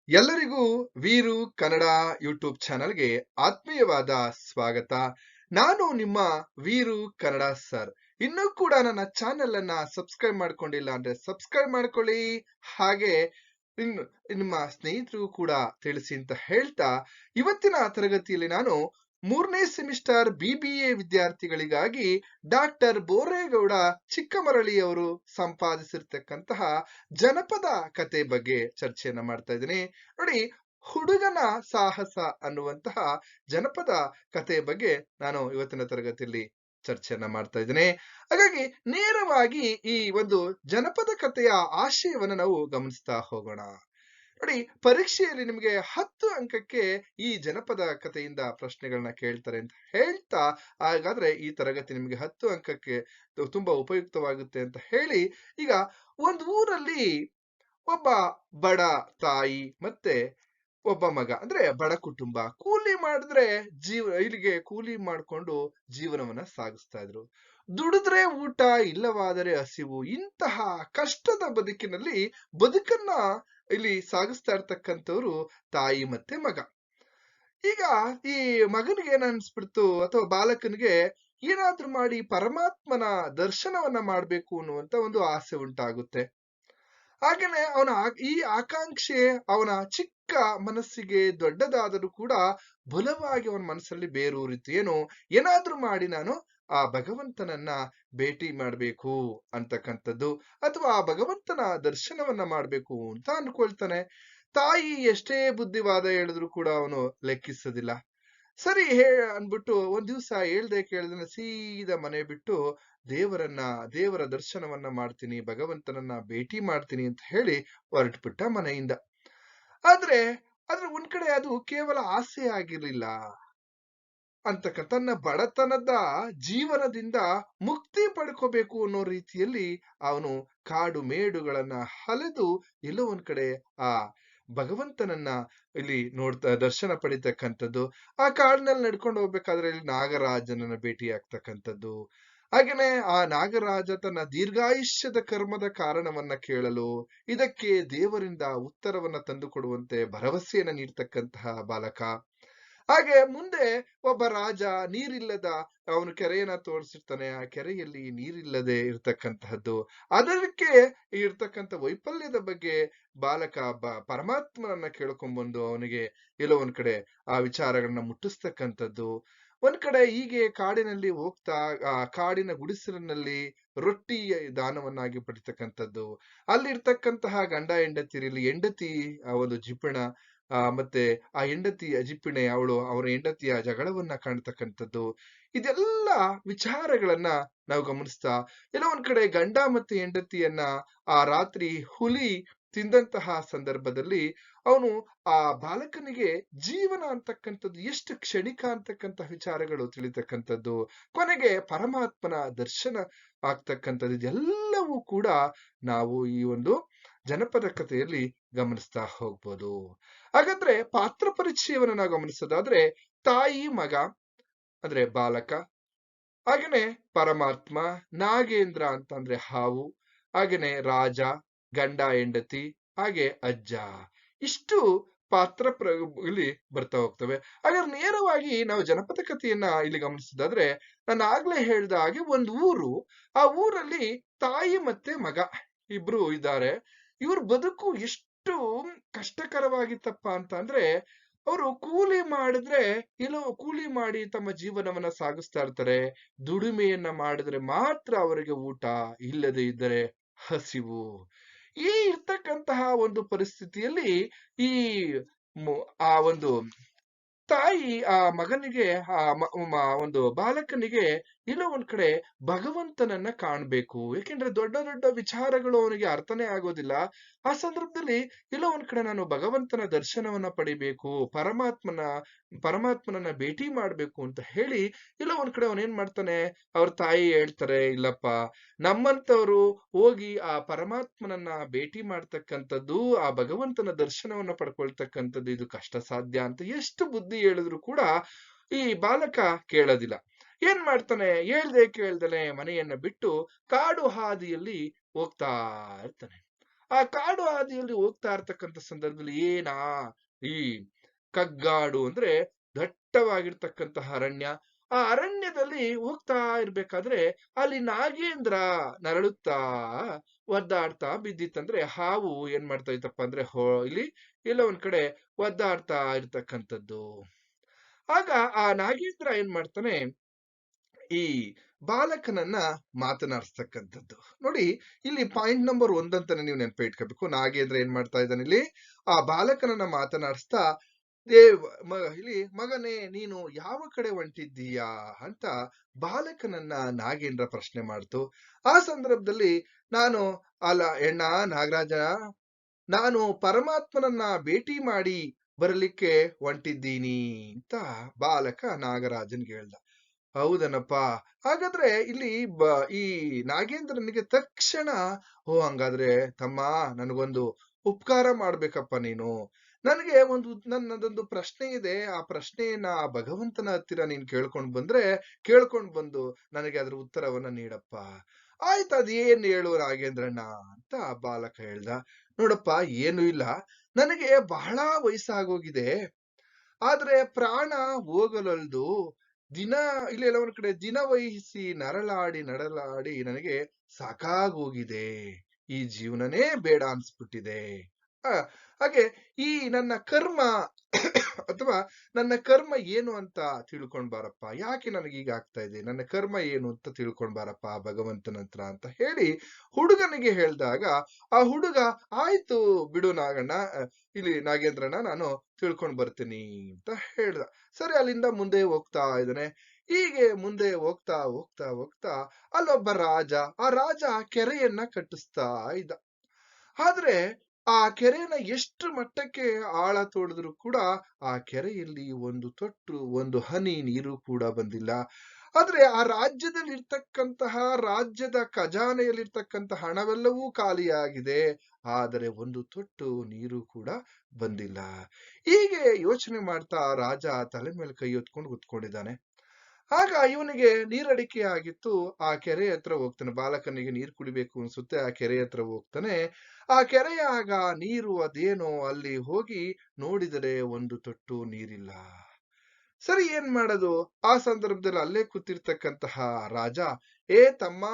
ಎಲ್ಲರಿಗೂ ವೀರು ಕನ್ನಡ ಯೂಟ್ಯೂಬ್ ಚಾನಲ್ಗೆ ಆತ್ಮೀಯವಾದ ಸ್ವಾಗತ. ನಾನು ನಿಮ್ಮ ವೀರು ಕನ್ನಡ ಸರ್. ಇನ್ನೂ ಕೂಡ ನನ್ನ ಚಾನೆಲ್ ಅನ್ನ ಸಬ್ಸ್ಕ್ರೈಬ್ ಮಾಡ್ಕೊಂಡಿಲ್ಲ ಅಂದ್ರೆ ಸಬ್ಸ್ಕ್ರೈಬ್ ಮಾಡ್ಕೊಳ್ಳಿ. ಹಾಗೆ ಇನ್ನು ನಿಮ್ಮ ಸ್ನೇಹಿತರಿಗೂ ಕೂಡ ತಿಳಿಸಿ ಅಂತ ಹೇಳ್ತಾ, ಇವತ್ತಿನ ತರಗತಿಯಲ್ಲಿ ನಾನು 3ನೇ ಸೆಮಿಸ್ಟರ್ BBA ವಿದ್ಯಾರ್ಥಿಗಳಿಗಾಗಿ ಡಾಕ್ಟರ್ ಬೋರೇಗೌಡ ಚಿಕ್ಕಮರಳಿಯವರು ಸಂಪಾದಿಸಿರ್ತಕ್ಕಂತಹ ಜನಪದ ಕತೆ ಬಗ್ಗೆ ಚರ್ಚೆಯನ್ನ ಮಾಡ್ತಾ ಇದ್ದೀನಿ. ನೋಡಿ, ಹುಡುಗನ ಸಾಹಸ ಅನ್ನುವಂತಹ ಜನಪದ ಕಥೆಯ ಬಗ್ಗೆ ನಾನು ಇವತ್ತಿನ ತರಗತಿಯಲ್ಲಿ ಚರ್ಚೆಯನ್ನ ಮಾಡ್ತಾ ಇದ್ದೇನೆ. ಹಾಗಾಗಿ ನೇರವಾಗಿ ಈ ಒಂದು ಜನಪದ ಕಥೆಯ ಆಶಯವನ್ನ ನಾವು ಗಮನಿಸ್ತಾ ಹೋಗೋಣ. ನೋಡಿ, ಪರೀಕ್ಷೆಯಲ್ಲಿ ನಿಮಗೆ 10 ಅಂಕಕ್ಕೆ ಈ ಜನಪದ ಕಥೆಯಿಂದ ಪ್ರಶ್ನೆಗಳನ್ನ ಕೇಳ್ತಾರೆ ಅಂತ ಹೇಳ್ತಾ, ಹಾಗಾದ್ರೆ ಈ ತರಗತಿ ನಿಮಗೆ 10 ಅಂಕಕ್ಕೆ ತುಂಬಾ ಉಪಯುಕ್ತವಾಗುತ್ತೆ ಅಂತ ಹೇಳಿ, ಈಗ ಒಂದು ಊರಲ್ಲಿ ಒಬ್ಬ ಬಡ ತಾಯಿ ಮತ್ತೆ ಒಬ್ಬ ಮಗ, ಅಂದ್ರೆ ಬಡ ಕುಟುಂಬ, ಕೂಲಿ ಮಾಡಿದ್ರೆ ಇಲ್ಲಿಗೆ ಕೂಲಿ ಮಾಡ್ಕೊಂಡು ಜೀವನವನ್ನ ಸಾಗಿಸ್ತಾ ಇದ್ರು. ದುಡಿದ್ರೆ ಊಟ, ಇಲ್ಲವಾದರೆ ಹಸಿವು, ಇಂತಹ ಕಷ್ಟದ ಬದುಕಿನಲ್ಲಿ ಬದುಕನ್ನ ಇಲ್ಲಿ ಸಾಗಿಸ್ತಾ ಇರ್ತಕ್ಕಂಥವ್ರು ತಾಯಿ ಮತ್ತೆ ಮಗ. ಈಗ ಈ ಮಗನಿಗೆ ಏನ್ ಅನ್ಸ್ಬಿಡ್ತು, ಅಥವಾ ಬಾಲಕನಿಗೆ ಏನಾದ್ರೂ ಮಾಡಿ ಪರಮಾತ್ಮನ ದರ್ಶನವನ್ನ ಮಾಡ್ಬೇಕು ಅನ್ನುವಂತ ಒಂದು ಆಸೆ ಉಂಟಾಗುತ್ತೆ. ಹಾಗೇನೆ ಈ ಆಕಾಂಕ್ಷೆ ಅವನ ಚಿಕ್ಕ ಮನಸ್ಸಿಗೆ ದೊಡ್ಡದಾದರೂ ಕೂಡ ಬಲವಾಗಿ ಅವನ ಮನಸ್ಸಲ್ಲಿ ಬೇರೂರಿತು. ಏನು, ಏನಾದ್ರೂ ಮಾಡಿ ನಾನು ಆ ಭಗವಂತನನ್ನ ಭೇಟಿ ಮಾಡ್ಬೇಕು ಅಂತಕ್ಕಂಥದ್ದು, ಅಥವಾ ಆ ಭಗವಂತನ ದರ್ಶನವನ್ನ ಮಾಡ್ಬೇಕು ಅಂತ ಅನ್ಕೊಳ್ತಾನೆ. ತಾಯಿ ಎಷ್ಟೇ ಬುದ್ಧಿವಾದ ಹೇಳಿದ್ರು ಕೂಡ ಅವನು ಲೆಕ್ಕಿಸೋದಿಲ್ಲ. ಸರಿ ಅನ್ಬಿಟ್ಟು ಒಂದ್ ದಿವ್ಸ ಹೇಳ್ದೆ ಕೇಳ್ದೇನೆ ಸೀದಾ ಮನೆ ಬಿಟ್ಟು ದೇವರ ದರ್ಶನವನ್ನ ಮಾಡ್ತೀನಿ, ಭಗವಂತನನ್ನ ಭೇಟಿ ಮಾಡ್ತೀನಿ ಅಂತ ಹೇಳಿ ಹೊರಟ್ಬಿಟ್ಟ ಮನೆಯಿಂದ. ಆದ್ರೆ ಒಂದ್ ಕಡೆ ಅದು ಕೇವಲ ಆಸೆ ಆಗಿರ್ಲಿಲ್ಲ. ತನ್ನ ಬಡತನದ ಜೀವನದಿಂದ ಮುಕ್ತಿ ಪಡ್ಕೋಬೇಕು ಅನ್ನೋ ರೀತಿಯಲ್ಲಿ ಅವನು ಕಾಡು ಮೇಡುಗಳನ್ನ ಅಲೆದು ಎಲ್ಲೋ ಒಂದ್ ಕಡೆ ಆ ಭಗವಂತನನ್ನ ಇಲ್ಲಿ ದರ್ಶನ ಪಡಿತಕ್ಕಂಥದ್ದು. ಆ ಕಾಡಿನಲ್ಲಿ ನಡ್ಕೊಂಡು ಹೋಗ್ಬೇಕಾದ್ರೆ ಇಲ್ಲಿ ನಾಗರಾಜನನ್ನ ಭೇಟಿ ಆಗ್ತಕ್ಕಂಥದ್ದು. ಹಾಗೇನೆ ಆ ನಾಗರಾಜ ತನ್ನ ದೀರ್ಘಾಯುಷ್ಯದ ಕರ್ಮದ ಕಾರಣವನ್ನ ಕೇಳಲು, ಇದಕ್ಕೆ ದೇವರಿಂದ ಉತ್ತರವನ್ನ ತಂದು ಕೊಡುವಂತೆ ಭರವಸೆಯನ್ನ ನೀಡ್ತಕ್ಕಂತಹ ಬಾಲಕ. ಹಾಗೆ ಮುಂದೆ ಒಬ್ಬ ರಾಜ ನೀರಿಲ್ಲದ ಅವನು ಕೆರೆಯನ್ನ ತೋರಿಸಿರ್ತಾನೆ. ಆ ಕೆರೆಯಲ್ಲಿ ನೀರಿಲ್ಲದೆ ಇರ್ತಕ್ಕಂತಹದ್ದು, ಅದಕ್ಕೆ ಇರ್ತಕ್ಕಂಥ ವೈಫಲ್ಯದ ಬಗ್ಗೆ ಬಾಲಕ ಪರಮಾತ್ಮನನ್ನ ಕೇಳ್ಕೊಂಡ್ಬಂದು ಅವನಿಗೆ ಎಲ್ಲೋ ಒಂದ್ ಕಡೆ ಆ ವಿಚಾರಗಳನ್ನ ಮುಟ್ಟಿಸ್ತಕ್ಕಂಥದ್ದು. ಒಂದ್ ಕಡೆ ಹೀಗೆ ಕಾಡಿನಲ್ಲಿ ಹೋಗ್ತಾ ಆ ಕಾಡಿನ ಗುಡಿಸಲಿನಲ್ಲಿ ರೊಟ್ಟಿ ದಾನವನ್ನಾಗಿ ಪಡಿತಕ್ಕಂಥದ್ದು. ಅಲ್ಲಿರ್ತಕ್ಕಂತಹ ಗಂಡ ಹೆಂಡತಿರಲ್ಲಿ ಹೆಂಡತಿ ಆ ಒಂದು ಜಿಪಣ, ಮತ್ತೆ ಆ ಹೆಂಡತಿಯ ಜಿಪ್ಪಿಣೆ, ಅವರ ಹೆಂಡತಿಯ ಜಗಳವನ್ನ ಕಾಣ್ತಕ್ಕಂಥದ್ದು. ಇದೆಲ್ಲ ವಿಚಾರಗಳನ್ನ ನಾವು ಗಮನಿಸ್ತಾ, ಎಲ್ಲೋ ಒಂದ್ ಕಡೆ ಗಂಡ ಮತ್ತೆ ಹೆಂಡತಿಯನ್ನ ಆ ರಾತ್ರಿ ಹುಲಿ ತಿಂದಂತಹ ಸಂದರ್ಭದಲ್ಲಿ ಅವನು ಆ ಬಾಲಕನಿಗೆ ಜೀವನ ಅಂತಕ್ಕಂಥದ್ದು ಎಷ್ಟು ಕ್ಷಣಿಕ ಅಂತಕ್ಕಂತಹ ವಿಚಾರಗಳು ತಿಳಿತಕ್ಕಂಥದ್ದು, ಕೊನೆಗೆ ಪರಮಾತ್ಮನ ದರ್ಶನ ಆಗ್ತಕ್ಕಂಥದ್ದು, ಇದೆಲ್ಲವೂ ಕೂಡ ನಾವು ಈ ಒಂದು ಜನಪದ ಕಥೆಯಲ್ಲಿ ಗಮನಿಸ್ತಾ ಹೋಗ್ಬೋದು. ಹಾಗಾದ್ರೆ ಪಾತ್ರ ಪರಿಚಯವನ್ನ ನಾವು ಗಮನಿಸೋದಾದ್ರೆ, ತಾಯಿ ಮಗ ಅಂದ್ರೆ ಬಾಲಕ, ಹಾಗೇನೆ ಪರಮಾತ್ಮ, ನಾಗೇಂದ್ರ ಅಂತಂದ್ರೆ ಹಾವು, ಹಾಗೇನೆ ರಾಜ, ಗಂಡ ಹೆಂಡತಿ, ಹಾಗೆ ಅಜ್ಜ, ಇಷ್ಟು ಪಾತ್ರ ಇಲ್ಲಿ ಬರ್ತಾ ಹೋಗ್ತವೆ. ಹಾಗಾದ್ರೆ ನೇರವಾಗಿ ನಾವು ಜನಪದ ಕಥೆಯನ್ನ ಇಲ್ಲಿ ಗಮನಿಸೋದಾದ್ರೆ, ನಾನು ಆಗ್ಲೇ ಹೇಳ್ದ ಹಾಗೆ ಒಂದು ಊರು, ಆ ಊರಲ್ಲಿ ತಾಯಿ ಮತ್ತೆ ಮಗ ಇಬ್ರು ಇದ್ದಾರೆ. ಇವ್ರ ಬದುಕು ಎಷ್ಟು ಕಷ್ಟಕರವಾಗಿತ್ತಪ್ಪ ಅಂದ್ರೆ, ಅವರು ಕೂಲಿ ಮಾಡಿದ್ರೆ ಕೂಲಿ ಮಾಡಿ ತಮ್ಮ ಜೀವನವನ್ನ ಸಾಗಿಸ್ತಾ ಇರ್ತಾರೆ. ದುಡಿಮೆಯನ್ನ ಮಾಡಿದ್ರೆ ಮಾತ್ರ ಅವರಿಗೆ ಊಟ, ಇಲ್ಲದೆ ಇದ್ದರೆ ಹಸಿವು. ಈ ಇರ್ತಕ್ಕಂತಹ ಒಂದು ಪರಿಸ್ಥಿತಿಯಲ್ಲಿ ಈ ಆ ಒಂದು ತಾಯಿ ಆ ಮಗನಿಗೆ ಒಂದು ಬಾಲಕನಿಗೆ ಎಲ್ಲೋ ಒಂದ್ ಕಡೆ ಭಗವಂತನನ್ನ ಕಾಣ್ಬೇಕು. ಯಾಕೆಂದ್ರೆ ದೊಡ್ಡ ದೊಡ್ಡ ವಿಚಾರಗಳು ಅವನಿಗೆ ಅರ್ಥನೇ ಆಗೋದಿಲ್ಲ. ಆ ಸಂದರ್ಭದಲ್ಲಿ ಎಲ್ಲೋ ಒಂದ್ ಕಡೆ ನಾನು ಭಗವಂತನ ದರ್ಶನವನ್ನ ಪಡಿಬೇಕು, ಪರಮಾತ್ಮನನ್ನ ಭೇಟಿ ಮಾಡ್ಬೇಕು ಅಂತ ಹೇಳಿ ಎಲ್ಲೋ ಒಂದ್ ಕಡೆ ಅವನೇನ್ ಮಾಡ್ತಾನೆ, ಅವ್ರ ತಾಯಿ ಹೇಳ್ತಾರೆ, ಇಲ್ಲಪ್ಪ, ನಮ್ಮಂತವ್ರು ಹೋಗಿ ಆ ಪರಮಾತ್ಮನನ್ನ ಭೇಟಿ ಮಾಡ್ತಕ್ಕಂಥದ್ದು, ಆ ಭಗವಂತನ ದರ್ಶನವನ್ನ ಪಡ್ಕೊಳ್ತಕ್ಕಂಥದ್ದು ಇದು ಕಷ್ಟ ಸಾಧ್ಯ ಅಂತ ಎಷ್ಟು ಬುದ್ಧಿ ಹೇಳಿದ್ರು ಕೂಡ ಈ ಬಾಲಕ ಕೇಳೋದಿಲ್ಲ. ಏನ್ ಮಾಡ್ತಾನೆ, ಹೇಳ್ದೆ ಕೇಳ್ದನೆ ಮನೆಯನ್ನ ಬಿಟ್ಟು ಕಾಡು ಹಾದಿಯಲ್ಲಿ ಹೋಗ್ತಾ ಇರ್ತಾನೆ. ಆ ಕಾಡು ಹಾದಿಯಲ್ಲಿ ಹೋಗ್ತಾ ಇರ್ತಕ್ಕಂಥ ಸಂದರ್ಭದಲ್ಲಿ ಈ ಕಗ್ಗಾಡು ಅಂದ್ರೆ ದಟ್ಟವಾಗಿರ್ತಕ್ಕಂತಹ ಅರಣ್ಯ. ಆ ಅರಣ್ಯದಲ್ಲಿ ಹೋಗ್ತಾ ಇರ್ಬೇಕಾದ್ರೆ ಅಲ್ಲಿ ನಾಗೇಂದ್ರ ನರಳುತ್ತಾ ಒದ್ದಾಡ್ತಾ ಬಿದ್ದಿತ್ತಂದ್ರೆ ಹಾವು ಏನ್ ಮಾಡ್ತಾ ಇತ್ತಪ್ಪ ಅಂದ್ರೆ ಇಲ್ಲಿ ಎಲ್ಲ ಒಂದ್ ಕಡೆ ಒದ್ದಾಡ್ತಾ ಇರ್ತಕ್ಕಂಥದ್ದು. ಆಗ ಆ ನಾಗೇಂದ್ರ ಏನ್ ಮಾಡ್ತಾನೆ, ಈ ಬಾಲಕನನ್ನ ಮಾತನಾಡಿಸ್ತಕ್ಕಂಥದ್ದು. ನೋಡಿ, ಇಲ್ಲಿ ಪಾಯಿಂಟ್ ನಂಬರ್ 1 ಅಂತಾನೆ ನೀವು ನೆನಪು ಇಟ್ಕೋಬೇಕು. ನಾಗೇಂದ್ರ ಏನ್ ಮಾಡ್ತಾ ಇದ್ದಾನೆ ಇಲ್ಲಿ, ಆ ಬಾಲಕನನ್ನ ಮಾತನಾಡಿಸ್ತಾ ಇಲ್ಲಿ ಮಗನೇ ನೀನು ಯಾವ ಕಡೆ ಹೊಂಟಿದ್ದೀಯಾ ಅಂತ ಬಾಲಕನನ್ನ ನಾಗೇಂದ್ರ ಪ್ರಶ್ನೆ ಮಾಡ್ತು. ಆ ಸಂದರ್ಭದಲ್ಲಿ ನಾನು ಅಣ್ಣ ನಾಗರಾಜ, ನಾನು ಪರಮಾತ್ಮನನ್ನ ಭೇಟಿ ಮಾಡಿ ಬರಲಿಕ್ಕೆ ಹೊಂಟಿದ್ದೀನಿ ಅಂತ ಬಾಲಕ ನಾಗರಾಜನ್ಗೆ ಹೇಳ್ದ. ಹೌದನಪ್ಪ, ಹಾಗಾದ್ರೆ ಇಲ್ಲಿ ಈ ನಾಗೇಂದ್ರನಿಗೆ ತಕ್ಷಣ, ಓ ಹಂಗಾದ್ರೆ ತಮ್ಮ ನನಗೊಂದು ಉಪಕಾರ ಮಾಡ್ಬೇಕಪ್ಪ ನೀನು. ನನಗೆ ನನ್ನದೊಂದು ಪ್ರಶ್ನೆ ಇದೆ. ಆ ಪ್ರಶ್ನೆಯನ್ನ ಆ ಭಗವಂತನ ಹತ್ತಿರ ನೀನ್ ಕೇಳ್ಕೊಂಡ್ ಬಂದು ನನಗೆ ಅದ್ರ ಉತ್ತರವನ್ನ ನೀಡಪ್ಪ. ಆಯ್ತು, ಅದೇನ್ ಹೇಳು ನಾಗೇಂದ್ರಣ್ಣ ಅಂತ ಬಾಲಕ ಹೇಳ್ದ. ನೋಡಪ್ಪ, ಏನು ಇಲ್ಲ, ನನಗೆ ಬಹಳ ವಯಸ್ಸಾಗೋಗಿದೆ. ಆದ್ರೆ ಪ್ರಾಣ ಹೋಗಲೊಲ್ದು. ಇಲ್ಲೆಲ್ಲ ಒಂದ್ ಕಡೆ ದಿನ ವಹಿಸಿ ನರಳಾಡಿ ನನಗೆ ಸಾಕಾಗೋಗಿದೆ. ಈ ಜೀವನನೇ ಬೇಡ ಅನ್ಸ್ಬಿಟ್ಟಿದೆ. ಹಾಗೆ ಈ ನನ್ನ ಕರ್ಮ ಅಥವಾ ನನ್ನ ಕರ್ಮ ಏನು ಅಂತ ತಿಳ್ಕೊಂಡ್ ಬಾರಪ್ಪ. ಯಾಕೆ ನನಗೆ ಈಗ ಆಗ್ತಾ ಇದೆ, ನನ್ನ ಕರ್ಮ ಏನು ಅಂತ ತಿಳ್ಕೊಂಡ್ ಬಾರಪ್ಪ ಭಗವಂತನ ಹತ್ರ ಅಂತ ಹೇಳಿ ಹುಡುಗನಿಗೆ ಹೇಳ್ದಾಗ, ಆ ಹುಡುಗ ಆಯ್ತು ಬಿಡು ಇಲ್ಲಿ ನಾಗೇಂದ್ರನ, ನಾನು ತಿಳ್ಕೊಂಡ್ ಬರ್ತೀನಿ ಅಂತ ಹೇಳ್ದ. ಸರಿ, ಅಲ್ಲಿಂದ ಮುಂದೆ ಹೋಗ್ತಾ ಇದ್ದಾನೆ. ಹೀಗೆ ಮುಂದೆ ಹೋಗ್ತಾ ಹೋಗ್ತಾ ಹೋಗ್ತಾ ಅಲ್ಲೊಬ್ಬ ರಾಜ, ಆ ರಾಜ ಕೆರೆಯನ್ನ ಕಟ್ಟಿಸ್ತಾ ಇದ್ದ. ಆದ್ರೆ ಆ ಕೆರೆನ ಎಷ್ಟು ಮಟ್ಟಕ್ಕೆ ಆಳ ತೋಡಿದ್ರು ಕೂಡ ಆ ಕೆರೆಯಲ್ಲಿ ಒಂದು ತೊಟ್ಟು ಒಂದು ಹನಿ ನೀರು ಕೂಡ ಬಂದಿಲ್ಲ. ಆದ್ರೆ ಆ ರಾಜ್ಯದ ಖಜಾನೆಯಲ್ಲಿರ್ತಕ್ಕಂತಹ ಹಣವೆಲ್ಲವೂ ಖಾಲಿಯಾಗಿದೆ. ಆದರೆ ಒಂದು ತೊಟ್ಟು ನೀರು ಕೂಡ ಬಂದಿಲ್ಲ. ಹೀಗೆ ಯೋಚನೆ ಮಾಡ್ತಾ ರಾಜ ತಲೆ ಮೇಲೆ ಕೈ ಹೊತ್ಕೊಂಡು ಕೂತ್ಕೊಂಡಿದ್ದಾನೆ. ಆಗ ಇವನಿಗೆ ನೀರಡಿಕೆ ಆಗಿತ್ತು. ಆ ಕೆರೆ ಹತ್ರ ಹೋಗ್ತಾನೆ. ಬಾಲಕನಿಗೆ ನೀರು ಕುಡಿಬೇಕು ಅನ್ಸುತ್ತೆ. ಆ ಕೆರೆ ಹತ್ರ ಹೋಗ್ತಾನೆ. ಆ ಕೆರೆಯಾಗ ನೀರು ಅದೇನೋ ಅಲ್ಲಿ ಹೋಗಿ ನೋಡಿದರೆ ಒಂದು ತೊಟ್ಟು ನೀರಿಲ್ಲ. ಸರಿ, ಏನ್ ಮಾಡೋದು? ಆ ಸಂದರ್ಭದಲ್ಲಿ ಅಲ್ಲೇ ಕೂತಿರ್ತಕ್ಕಂತಹ ರಾಜ, ಏ ತಮ್ಮ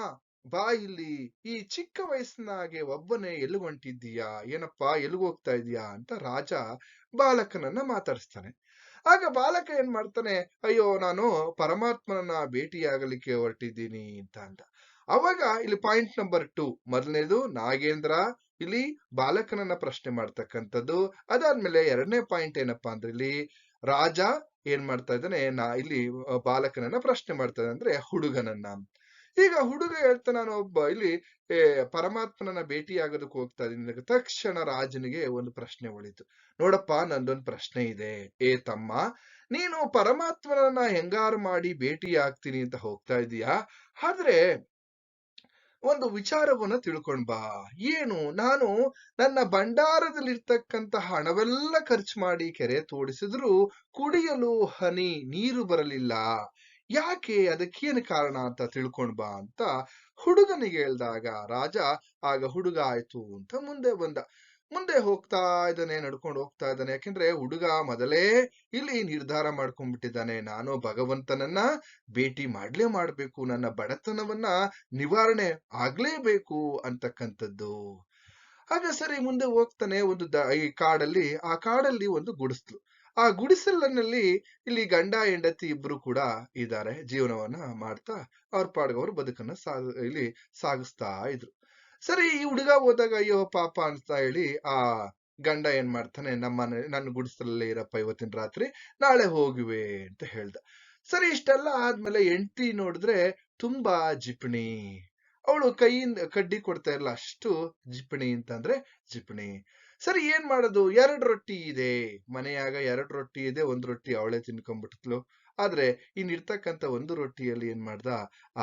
ಬಾ ಇಲ್ಲಿ, ಈ ಚಿಕ್ಕ ವಯಸ್ಸಿನಾಗೆ ಒಬ್ಬನೇ ಎಲ್ಲಿ ಹೊಂಟಿದ್ದೀಯಾ, ಏನಪ್ಪಾ ಎಲ್ಲಿಗೆ ಹೋಗ್ತಾ ಇದೀಯಾ ಅಂತ ರಾಜ ಬಾಲಕನನ್ನ ಮಾತಾಡಿಸ್ತಾನೆ. ಆಗ ಬಾಲಕ ಏನ್ ಮಾಡ್ತಾನೆ, ಅಯ್ಯೋ ನಾನು ಪರಮಾತ್ಮನನ್ನ ಭೇಟಿಯಾಗಲಿಕ್ಕೆ ಹೊರಟಿದ್ದೀನಿ ಅಂತ ಅಂದ. ಅವಾಗ ಇಲ್ಲಿ ಪಾಯಿಂಟ್ ನಂಬರ್ 2, ಮೊದಲನೇದು ನಾಗೇಂದ್ರ ಇಲ್ಲಿ ಬಾಲಕನನ್ನ ಪ್ರಶ್ನೆ ಮಾಡ್ತಕ್ಕಂಥದ್ದು. ಅದಾದ್ಮೇಲೆ 2ನೇ ಪಾಯಿಂಟ್ ಏನಪ್ಪಾ ಅಂದ್ರೆ ಇಲ್ಲಿ ರಾಜ ಏನ್ ಮಾಡ್ತಾ ಇದ್ದಾನೆ, ಇಲ್ಲಿ ಬಾಲಕನನ್ನ ಪ್ರಶ್ನೆ ಮಾಡ್ತಾ ಇದ್ದಾನೆ, ಅಂದ್ರೆ ಹುಡುಗನನ್ನ. ಈಗ ಹುಡುಗ ಹೇಳ್ತಾನೆ, ನಾನು ಒಬ್ಬ ಇಲ್ಲಿ ಪರಮಾತ್ಮನನ್ನ ಭೇಟಿಯಾಗೋದಕ್ಕೆ ಹೋಗ್ತಾ ಇದ್ದೀನಿ. ತಕ್ಷಣ ರಾಜನಿಗೆ ಒಂದು ಪ್ರಶ್ನೆ ಹೊಳಿತು. ನೋಡಪ್ಪ, ನಂದೊಂದು ಪ್ರಶ್ನೆ ಇದೆ. ಏ ತಮ್ಮ, ನೀನು ಪರಮಾತ್ಮನನ್ನ ಹೆಂಗಾರು ಮಾಡಿ ಭೇಟಿ ಆಗ್ತೀನಿ ಅಂತ ಹೋಗ್ತಾ ಇದೀಯಾ, ಆದ್ರೆ ಒಂದು ವಿಚಾರವನ್ನ ತಿಳ್ಕೊಂಡ್ ಬಾ. ಏನು? ನಾನು ನನ್ನ ಭಂಡಾರದಲ್ಲಿರ್ತಕ್ಕಂತಹ ಹಣವೆಲ್ಲ ಖರ್ಚು ಮಾಡಿ ಕೆರೆ ತೋಡಿಸಿದ್ರು ಕುಡಿಯಲು ಹನಿ ನೀರು ಬರಲಿಲ್ಲ. ಯಾಕೆ? ಅದಕ್ಕೇನು ಕಾರಣ ಅಂತ ತಿಳ್ಕೊಂಡ್ ಬಾ ಅಂತ ಹುಡುಗನಿಗೆ ಹೇಳ್ದಾಗ ರಾಜ, ಆಗ ಹುಡುಗ ಆಯ್ತು ಅಂತ ಮುಂದೆ ಬಂದ. ಮುಂದೆ ಹೋಗ್ತಾ ಇದ್ದಾನೆ, ನಡ್ಕೊಂಡು ಹೋಗ್ತಾ ಇದ್ದಾನೆ. ಯಾಕೆಂದ್ರೆ ಹುಡುಗ ಮೊದಲೇ ಇಲ್ಲಿ ನಿರ್ಧಾರ ಮಾಡ್ಕೊಂಡ್ಬಿಟ್ಟಿದ್ದಾನೆ, ನಾನು ಭಗವಂತನನ್ನ ಭೇಟಿ ಮಾಡ್ಬೇಕು, ನನ್ನ ಬಡತನವನ್ನ ನಿವಾರಣೆ ಆಗ್ಲೇಬೇಕು ಅಂತಕ್ಕಂಥದ್ದು. ಆಗ ಸರಿ ಮುಂದೆ ಹೋಗ್ತಾನೆ. ಈ ಕಾಡಲ್ಲಿ ಒಂದು ಗುಡಿಸ್ಲು. ಆ ಗುಡಿಸಲಿನಲ್ಲಿ ಇಲ್ಲಿ ಗಂಡ ಹೆಂಡತಿ ಇಬ್ರು ಕೂಡ ಇದ್ದಾರೆ. ಜೀವನವನ್ನ ಮಾಡ್ತಾ ಅವ್ರ ಪಾಡ್ಗವ್ರ ಬದುಕನ್ನ ಇಲ್ಲಿ ಸಾಗಿಸ್ತಾ ಇದ್ರು. ಸರಿ, ಈ ಹುಡುಗ ಹೋದಾಗ ಅಯ್ಯೋ ಪಾಪ ಅನ್ಸ್ತಾ ಹೇಳಿ ಆ ಗಂಡ ಏನ್ ಮಾಡ್ತಾನೆ, ನನ್ನ ಗುಡಿಸಲಲ್ಲೇ ಇರಪ್ಪ ಇವತ್ತಿನ ರಾತ್ರಿ, ನಾಳೆ ಹೋಗುವೆ ಅಂತ ಹೇಳ್ದ. ಸರಿ, ಇಷ್ಟೆಲ್ಲ ಆದ್ಮೇಲೆ ಹೆಂಡತಿ ನೋಡಿದ್ರೆ ತುಂಬಾ ಜಿಪಣಿ. ಅವಳು ಕೈಯಿಂದ ಕಡ್ಡಿ ಕೊಡ್ತಾ ಇರಲ್ಲ, ಅಷ್ಟು ಜಿಪಣಿ ಅಂತಂದ್ರೆ ಜಿಪಣಿ. ಸರಿ, ಏನ್ ಮಾಡೋದು? 2 ರೊಟ್ಟಿ ಇದೆ ಮನೆಯಾಗ, 2 ರೊಟ್ಟಿ ಇದೆ. 1 ರೊಟ್ಟಿ ಅವಳೇ ತಿನ್ಕೊಂಡ್ಬಿಟ್ಲು. ಆದ್ರೆ ಇನ್ನಿರ್ತಕ್ಕಂಥ 1 ರೊಟ್ಟಿಯಲ್ಲಿ ಏನ್ ಮಾಡ್ದ,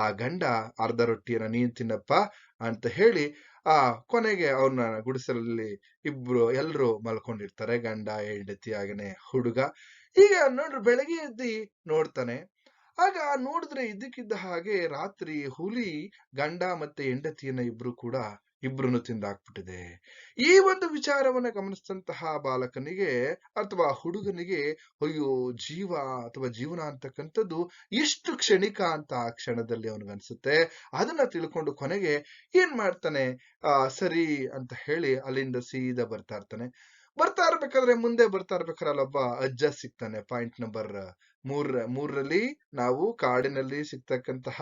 ಆ ಗಂಡ ಅರ್ಧ ರೊಟ್ಟಿಯನ್ನ ನೀನ್ ತಿನ್ನಪ್ಪ ಅಂತ ಹೇಳಿ ಕೊನೆಗೆ ಅವನ ಗುಡಿಸಲಲ್ಲಿ ಎಲ್ರು ಮಲ್ಕೊಂಡಿರ್ತಾರೆ, ಗಂಡ ಹೆಂಡತಿ ಆಗನೆ ಹುಡುಗ. ಈಗ ನೋಡ್ರಿ, ಬೆಳಗ್ಗೆ ಎದ್ದಿ ನೋಡ್ತಾನೆ, ಆಗ ನೋಡಿದ್ರೆ ಇದ್ದಕ್ಕಿದ್ದ ಹಾಗೆ ರಾತ್ರಿ ಹುಲಿ ಗಂಡ ಮತ್ತೆ ಹೆಂಡತಿಯನ್ನ ಇಬ್ರನ್ನು ತಿಂದಾಕ್ಬಿಟ್ಟಿದೆ. ಈ ಒಂದು ವಿಚಾರವನ್ನ ಗಮನಿಸಿದಂತಹ ಬಾಲಕನಿಗೆ ಅಥವಾ ಹುಡುಗನಿಗೆ ಅಯ್ಯೋ ಜೀವ ಅಥವಾ ಜೀವನ ಅಂತಕ್ಕಂಥದ್ದು ಎಷ್ಟು ಕ್ಷಣಿಕ ಅಂತ ಆ ಕ್ಷಣದಲ್ಲಿ ಅವನಿಗನ್ಸುತ್ತೆ. ಅದನ್ನ ತಿಳ್ಕೊಂಡು ಕೊನೆಗೆ ಏನ್ ಮಾಡ್ತಾನೆ, ಸರಿ ಅಂತ ಹೇಳಿ ಅಲ್ಲಿಂದ ಸೀದಾ ಬರ್ತಾ ಇರ್ಬೇಕಾದ್ರೆ ಮುಂದೆ ಬರ್ತಾ ಇರ್ಬೇಕಾದ್ರೆ ಅಲ್ಲೊಬ್ಬ ಅಜ್ಜ ಸಿಗ್ತಾನೆ. ಪಾಯಿಂಟ್ ನಂಬರ್ ಮೂರರಲ್ಲಿ ನಾವು ಕಾಡಿನಲ್ಲಿ ಸಿಗ್ತಕ್ಕಂತಹ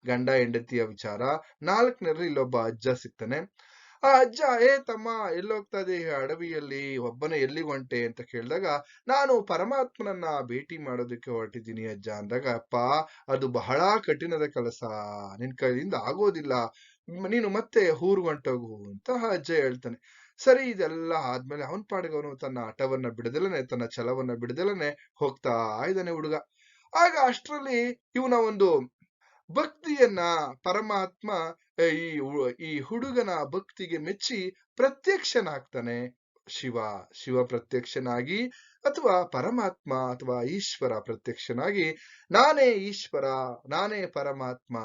ಗಂಡ ಹೆಂಡತಿಯ ವಿಚಾರ. 4ರಲ್ಲಿ ಇಲ್ಲೊಬ್ಬ ಅಜ್ಜ ಸಿಗ್ತಾನೆ. ಆ ಅಜ್ಜ, ತಮ್ಮ ಎಲ್ಲೋಗ್ತಾ ಇದೆ ಈ ಅಡವಿಯಲ್ಲಿ ಒಬ್ಬನೇ, ಎಲ್ಲಿಗೆ ಹೊಂಟೆ ಅಂತ ಕೇಳಿದಾಗ, ನಾನು ಪರಮಾತ್ಮನನ್ನ ಭೇಟಿ ಮಾಡೋದಕ್ಕೆ ಹೊರಟಿದ್ದೀನಿ ಅಜ್ಜ ಅಂದಾಗ, ಅಪ್ಪ ಅದು ಬಹಳ ಕಠಿಣದ ಕೆಲಸ, ನಿನ್ ಕೈಯಿಂದ ಆಗೋದಿಲ್ಲ, ನೀನು ಮತ್ತೆ ಊರ್ಗ್ ಹೊಂಟೋಗು ಅಂತ ಆ ಅಜ್ಜ ಹೇಳ್ತಾನೆ. ಸರಿ, ಇದೆಲ್ಲ ಆದ್ಮೇಲೆ ಅವನ್ ಪಾಡಿಗೆ ಅವನು ತನ್ನ ಹಠವನ್ನ ಬಿಡದಲನೆ, ತನ್ನ ಛಲವನ್ನ ಬಿಡದಲನೆ ಹೋಗ್ತಾ ಇದ್ದಾನೆ ಹುಡುಗ. ಆಗ ಅಷ್ಟ್ರಲ್ಲಿ ಇವನ ಒಂದು ಭಕ್ತಿಯನ್ನ ಪರಮಾತ್ಮ ಈ ಹುಡುಗನ ಭಕ್ತಿಗೆ ಮೆಚ್ಚಿ ಪ್ರತ್ಯಕ್ಷನಾಗ್ತಾನೆ. ಶಿವ ಪ್ರತ್ಯಕ್ಷನಾಗಿ ಅಥವಾ ಪರಮಾತ್ಮ ಅಥವಾ ಈಶ್ವರ ಪ್ರತ್ಯಕ್ಷನಾಗಿ, ನಾನೇ ಈಶ್ವರ, ನಾನೇ ಪರಮಾತ್ಮ,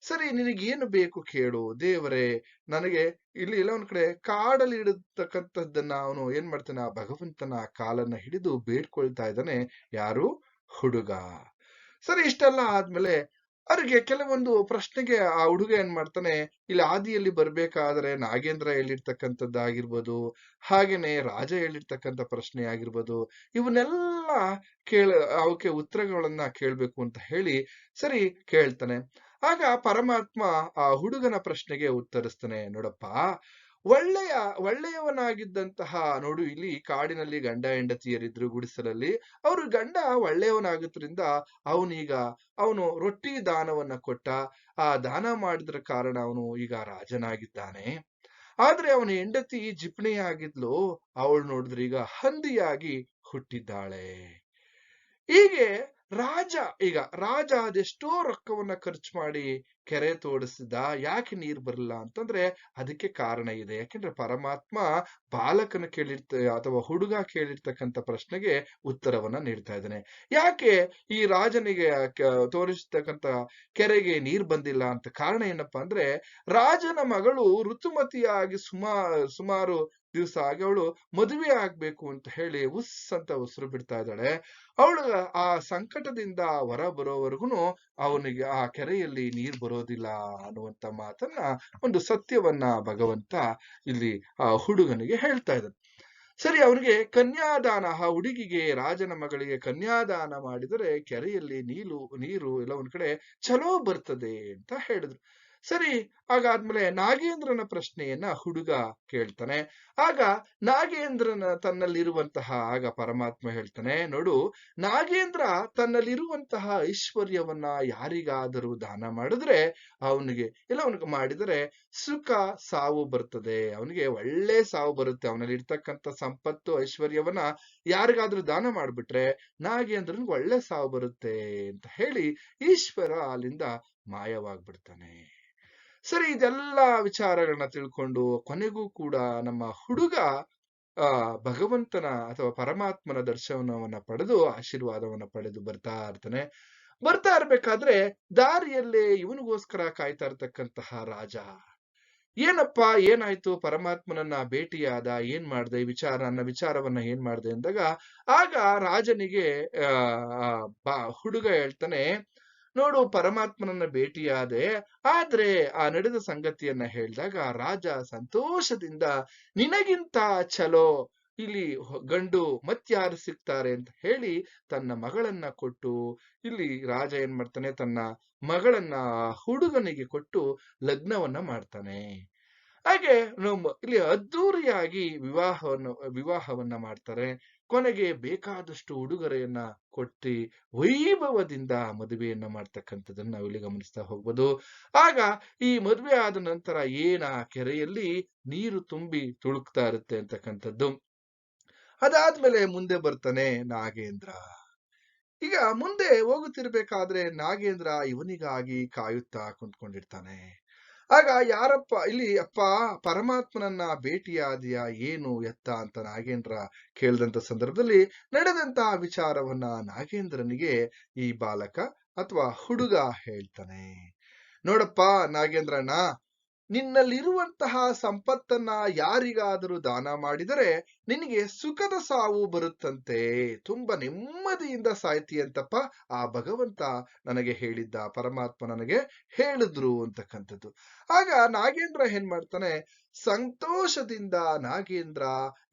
ಸರಿ ನಿನಗೇನು ಬೇಕು ಕೇಳು ದೇವರೇ, ನನಗೆ ಇಲ್ಲಿ ಎಲ್ಲ ಒಂದ್ ಕಡೆ ಕಾಡಲ್ಲಿ ಇಡತಕ್ಕಂಥದ್ದನ್ನ ಅವನು ಏನ್ ಮಾಡ್ತಾನೆ, ಆ ಭಗವಂತನ ಕಾಲನ್ನ ಹಿಡಿದು ಬೇಡ್ಕೊಳ್ತಾ ಇದ್ದಾನೆ. ಯಾರು? ಹುಡುಗ. ಸರಿ, ಇಷ್ಟೆಲ್ಲ ಆದ್ಮೇಲೆ ಅವ್ರಿಗೆ ಕೆಲವೊಂದು ಪ್ರಶ್ನೆಗೆ ಆ ಹುಡುಗ ಏನ್ ಮಾಡ್ತಾನೆ, ಇಲ್ಲಿ ಆದಿಯಲ್ಲಿ ಬರ್ಬೇಕಾದ್ರೆ ನಾಗೇಂದ್ರ ಹೇಳಿರ್ತಕ್ಕಂಥದ್ದಾಗಿರ್ಬೋದು, ಹಾಗೇನೆ ರಾಜ ಹೇಳಿರ್ತಕ್ಕಂಥ ಪ್ರಶ್ನೆ ಆಗಿರ್ಬೋದು, ಇವನ್ನೆಲ್ಲ ಅವಕ್ಕೆ ಉತ್ತರಗಳನ್ನ ಕೇಳ್ಬೇಕು ಅಂತ ಹೇಳಿ ಸರಿ ಕೇಳ್ತಾನೆ. ಆಗ ಪರಮಾತ್ಮ ಆ ಹುಡುಗನ ಪ್ರಶ್ನೆಗೆ ಉತ್ತರಿಸ್ತಾನೆ. ನೋಡಪ್ಪ, ಒಳ್ಳೆಯವನಾಗಿದ್ದಂತಹ, ನೋಡು ಇಲ್ಲಿ ಕಾಡಿನಲ್ಲಿ ಗಂಡ ಹೆಂಡತಿಯರಿದ್ರು ಗುಡಿಸಲಲ್ಲಿ. ಅವ್ರ ಗಂಡ ಒಳ್ಳೆಯವನಾಗುತ್ತರಿಂದ ಅವನು ರೊಟ್ಟಿ ದಾನವನ್ನ ಕೊಟ್ಟ. ಆ ದಾನ ಮಾಡಿದ್ರ ಕಾರಣ ಅವನು ಈಗ ರಾಜನಾಗಿದ್ದಾನೆ. ಆದ್ರೆ ಅವನ ಹೆಂಡತಿ ಜಿಪಣಿಯಾಗಿದ್ಲು, ಅವಳು ನೋಡಿದ್ರೆ ಈಗ ಹಂದಿಯಾಗಿ ಹುಟ್ಟಿದ್ದಾಳೆ. ಹೀಗೆ ರಾಜ ಅದೆಷ್ಟೋ ರೊಕ್ಕವನ್ನ ಖರ್ಚು ಮಾಡಿ ಕೆರೆ ತೋಡಿಸಿದ, ಯಾಕೆ ನೀರ್ ಬರಲ್ಲ ಅಂತಂದ್ರೆ ಅದಕ್ಕೆ ಕಾರಣ ಇದೆ. ಯಾಕೆಂದ್ರೆ ಪರಮಾತ್ಮ ಬಾಲಕನ ಅಥವಾ ಹುಡುಗ ಕೇಳಿರ್ತಕ್ಕಂಥ ಪ್ರಶ್ನೆಗೆ ಉತ್ತರವನ್ನ ನೀಡ್ತಾ ಇದ್ದಾನೆ. ಯಾಕೆ ಈ ರಾಜನಿಗೆ ತೋರಿಸ್ತಕ್ಕಂಥ ಕೆರೆಗೆ ನೀರ್ ಬಂದಿಲ್ಲ ಅಂತ ಕಾರಣ ಏನಪ್ಪಾ ಅಂದ್ರೆ, ರಾಜನ ಮಗಳು ಋತುಮತಿಯಾಗಿ ಸುಮಾರು ದಿವಸ ಆಗಿ ಅವಳು ಮದುವೆ ಆಗ್ಬೇಕು ಅಂತ ಹೇಳಿ ಅಂತ ಉಸಿರು ಬಿಡ್ತಾ ಇದ್ದಾಳೆ. ಅವಳು ಆ ಸಂಕಟದಿಂದ ಹೊರ ಬರೋವರೆಗೂ ಅವನಿಗೆ ಆ ಕೆರೆಯಲ್ಲಿ ನೀರ್ ಬರೋದಿಲ್ಲ ಅನ್ನುವಂತ ಮಾತನ್ನ, ಒಂದು ಸತ್ಯವನ್ನ ಭಗವಂತ ಇಲ್ಲಿ ಆ ಹುಡುಗನಿಗೆ ಹೇಳ್ತಾ ಇದ್ದಾನೆ. ಸರಿ, ಅವನಿಗೆ ಕನ್ಯಾದಾನ, ಆ ಹುಡುಗಿಗೆ, ರಾಜನ ಮಗಳಿಗೆ ಕನ್ಯಾದಾನ ಮಾಡಿದರೆ ಕೆರೆಯಲ್ಲಿ ನೀರು ಎಲ್ಲ ಒಂದ್ ಕಡೆ ಚಲೋ ಬರ್ತದೆ ಅಂತ ಹೇಳಿದ್ರು. ಸರಿ, ಹಾಗಾದ್ಮೇಲೆ ನಾಗೇಂದ್ರನ ಪ್ರಶ್ನೆಯನ್ನ ಹುಡುಗ ಕೇಳ್ತಾನೆ. ಆಗ ನಾಗೇಂದ್ರನ ಆಗ ಪರಮಾತ್ಮ ಹೇಳ್ತಾನೆ, ನೋಡು, ನಾಗೇಂದ್ರ ತನ್ನಲ್ಲಿರುವಂತಹ ಐಶ್ವರ್ಯವನ್ನ ಯಾರಿಗಾದರೂ ದಾನ ಮಾಡಿದ್ರೆ ಅವನಿಗೆ ಮಾಡಿದರೆ ಸುಖ ಸಾವು ಬರ್ತದೆ, ಅವನಿಗೆ ಒಳ್ಳೆ ಸಾವು ಬರುತ್ತೆ. ಅವನಲ್ಲಿ ಇರ್ತಕ್ಕಂಥ ಸಂಪತ್ತು ಐಶ್ವರ್ಯವನ್ನ ಯಾರಿಗಾದ್ರೂ ದಾನ ಮಾಡ್ಬಿಟ್ರೆ ನಾಗೇಂದ್ರನ್ಗೆ ಒಳ್ಳೆ ಸಾವು ಬರುತ್ತೆ ಅಂತ ಹೇಳಿ ಈಶ್ವರ ಅಲ್ಲಿಂದ ಮಾಯವಾಗ್ಬಿಡ್ತಾನೆ. ಸರಿ, ಇದೆಲ್ಲ ವಿಚಾರಗಳನ್ನ ತಿಳ್ಕೊಂಡು ಕೊನೆಗೂ ಕೂಡ ನಮ್ಮ ಹುಡುಗ ಭಗವಂತನ ಅಥವಾ ಪರಮಾತ್ಮನ ದರ್ಶನವನ್ನ ಪಡೆದು ಆಶೀರ್ವಾದವನ್ನ ಪಡೆದು ಬರ್ತಾ ಇರ್ಬೇಕಾದ್ರೆ ದಾರಿಯಲ್ಲೇ ಇವನಿಗೋಸ್ಕರ ಕಾಯ್ತಾ ಇರ್ತಕ್ಕಂತಹ ರಾಜ, ಏನಪ್ಪಾ ಏನಾಯ್ತು, ಪರಮಾತ್ಮನನ್ನ ಭೇಟಿಯಾದ, ಏನ್ ಮಾಡ್ದೆ, ವಿಚಾರವನ್ನ ಏನ್ ಮಾಡ್ದೆ ಅಂದಾಗ, ಆಗ ರಾಜನಿಗೆ ಹುಡುಗ ಹೇಳ್ತಾನೆ, ನೋಡು, ಪರಮಾತ್ಮನನ್ನ ಭೇಟಿಯಾದೆ, ಆದ್ರೆ ಆ ನಡೆದ ಸಂಗತಿಯನ್ನ ಹೇಳಿದಾಗ ರಾಜ ಸಂತೋಷದಿಂದ, ನಿನಗಿಂತ ಚಲೋ ಇಲ್ಲಿ ಗಂಡು ಮತ್ಯಾರು ಸಿಗ್ತಾರೆ ಅಂತ ಹೇಳಿ ತನ್ನ ಮಗಳನ್ನ ಕೊಟ್ಟು, ಇಲ್ಲಿ ರಾಜ ಏನ್ ಮಾಡ್ತಾನೆ, ತನ್ನ ಮಗಳನ್ನ ಹುಡುಗನಿಗೆ ಕೊಟ್ಟು ಲಗ್ನವನ್ನ ಮಾಡ್ತಾನೆ. ಹಾಗೆ ಇಲ್ಲಿ ಅದ್ದೂರಿಯಾಗಿ ವಿವಾಹವನ್ನ ಮಾಡ್ತಾರೆ. ಕೊನೆಗೆ ಬೇಕಾದಷ್ಟು ಉಡುಗೊರೆಯನ್ನ ಕೊಟ್ಟು ವೈಭವದಿಂದ ಮದುವೆಯನ್ನ ಮಾಡ್ತಕ್ಕಂಥದ್ದನ್ನ ನಾವಿಲ್ಲಿ ಗಮನಿಸ್ತಾ ಹೋಗ್ಬೋದು. ಆಗ ಈ ಮದುವೆ ಆದ ನಂತರ ಕೆರೆಯಲ್ಲಿ ನೀರು ತುಂಬಿ ತುಳುಕ್ತಾ ಇರುತ್ತೆ ಅಂತಕ್ಕಂಥದ್ದು. ಅದಾದ್ಮೇಲೆ ಮುಂದೆ ಬರ್ತಾನೆ ನಾಗೇಂದ್ರ. ಈಗ ಮುಂದೆ ಹೋಗುತ್ತಿರ್ಬೇಕಾದ್ರೆ ನಾಗೇಂದ್ರ ಇವನಿಗಾಗಿ ಕಾಯುತ್ತಾ ಕುಂತ್ಕೊಂಡಿರ್ತಾನೆ. ಆಗ ಯಾರಪ್ಪ ಇಲ್ಲಿ, ಅಪ್ಪ ಪರಮಾತ್ಮನನ್ನ ಭೇಟಿಯಾದಿಯಾ, ಏನು ಎತ್ತ ಅಂತ ನಾಗೇಂದ್ರ ಕೇಳಿದಂತ ಸಂದರ್ಭದಲ್ಲಿ ನಡೆದಂತಹ ವಿಚಾರವನ್ನ ನಾಗೇಂದ್ರನಿಗೆ ಈ ಬಾಲಕ ಅಥವಾ ಹುಡುಗ ಹೇಳ್ತಾನೆ, ನೋಡಪ್ಪ ನಾಗೇಂದ್ರಣ್ಣ, ನಿನ್ನಲ್ಲಿರುವಂತಹ ಸಂಪತ್ತನ್ನ ಯಾರಿಗಾದರೂ ದಾನ ಮಾಡಿದರೆ ನಿನಗೆ ಸುಖದ ಸಾವು ಬರುತ್ತಂತೆ, ತುಂಬಾ ನೆಮ್ಮದಿಯಿಂದ ಸಾಯ್ತೀಯಂತಪ್ಪ ಆ ಭಗವಂತ ನನಗೆ ಹೇಳಿದ್ದ, ಪರಮಾತ್ಮ ನನಗೆ ಹೇಳಿದ್ರು ಅಂತಕ್ಕಂಥದ್ದು. ಆಗ ನಾಗೇಂದ್ರ ಏನ್ ಮಾಡ್ತಾನೆ, ಸಂತೋಷದಿಂದ ನಾಗೇಂದ್ರ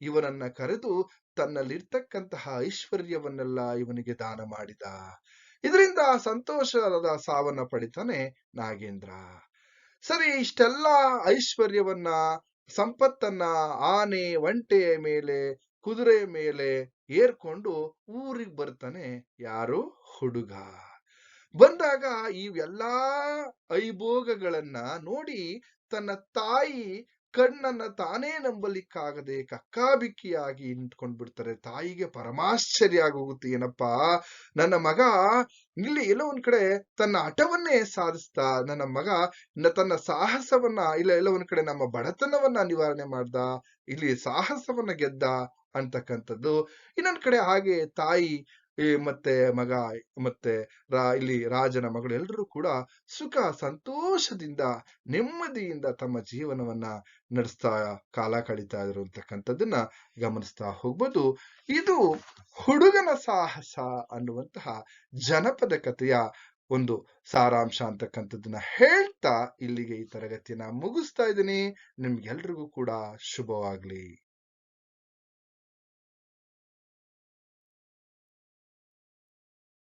ಇವನನ್ನ ಕರೆದು ತನ್ನಲ್ಲಿರ್ತಕ್ಕಂತಹ ಐಶ್ವರ್ಯವನ್ನೆಲ್ಲ ಇವನಿಗೆ ದಾನ ಮಾಡಿದ. ಇದರಿಂದ ಸಂತೋಷದ ಸಾವನ್ನ ಪಡಿತಾನೆ ನಾಗೇಂದ್ರ. ಸರಿ, ಇಷ್ಟೆಲ್ಲ ಐಶ್ವರ್ಯವನ್ನ, ಸಂಪತ್ತನ್ನ ಆನೆ ಒಂಟೆಯ ಮೇಲೆ, ಕುದುರೆ ಮೇಲೆ ಏರ್ಕೊಂಡು ಊರಿಗೆ ಬರ್ತಾನೆ ಯಾರು, ಹುಡುಗ. ಬಂದಾಗ ಇವೆಲ್ಲಾ ಐಭೋಗಗಳನ್ನ ನೋಡಿ ತನ್ನ ತಾಯಿ ಕಣ್ಣನ್ನ ತಾನೇ ನಂಬಲಿಕ್ಕಾಗದೆ ಕಕ್ಕಾಬಿಕ್ಕಿಯಾಗಿ ನಿಂತ್ಕೊಂಡ್ ಬಿಡ್ತಾರೆ. ತಾಯಿಗೆ ಪರಮಾಶ್ಚರ್ಯ ಆಗೋಗುತ್ತೆ, ಏನಪ್ಪಾ ನನ್ನ ಮಗ ಇಲ್ಲಿ ಎಲ್ಲೋ ಒಂದ್ ಕಡೆ ತನ್ನ ಹಠವನ್ನೇ ಸಾಧಿಸ್ತಾ, ನನ್ನ ಮಗ ತನ್ನ ಸಾಹಸವನ್ನ ಎಲ್ಲೋ ಒಂದ್ ಕಡೆ ನಮ್ಮ ಬಡತನವನ್ನ ನಿವಾರಣೆ ಮಾಡ್ದ, ಇಲ್ಲಿ ಸಾಹಸವನ್ನ ಗೆದ್ದ ಅಂತಕ್ಕಂಥದ್ದು. ಇನ್ನೊಂದ್ ಕಡೆ ಹಾಗೆ ತಾಯಿ ಮತ್ತೆ ಮಗ ಮತ್ತೆ ಇಲ್ಲಿ ರಾಜನ ಮಗಳು ಎಲ್ಲರೂ ಕೂಡ ಸುಖ ಸಂತೋಷದಿಂದ ನೆಮ್ಮದಿಯಿಂದ ತಮ್ಮ ಜೀವನವನ್ನ ನಡೆಸ್ತಾ ಕಾಲ ಕಳೀತಾ ಇದ್ರು ಅಂತಕ್ಕಂಥದ್ದನ್ನ ಗಮನಿಸ್ತಾ ಹೋಗ್ಬೋದು. ಇದು ಹುಡುಗನ ಸಾಹಸ ಅನ್ನುವಂತಹ ಜನಪದ ಕಥೆಯ ಒಂದು ಸಾರಾಂಶ ಅಂತಕ್ಕಂಥದ್ದನ್ನ ಹೇಳ್ತಾ ಇಲ್ಲಿಗೆ ಈ ತರಗತಿಯನ್ನ ಮುಗಿಸ್ತಾ ಇದ್ದೀನಿ. ನಿಮ್ಗೆಲ್ರಿಗೂ ಕೂಡ ಶುಭವಾಗ್ಲಿ.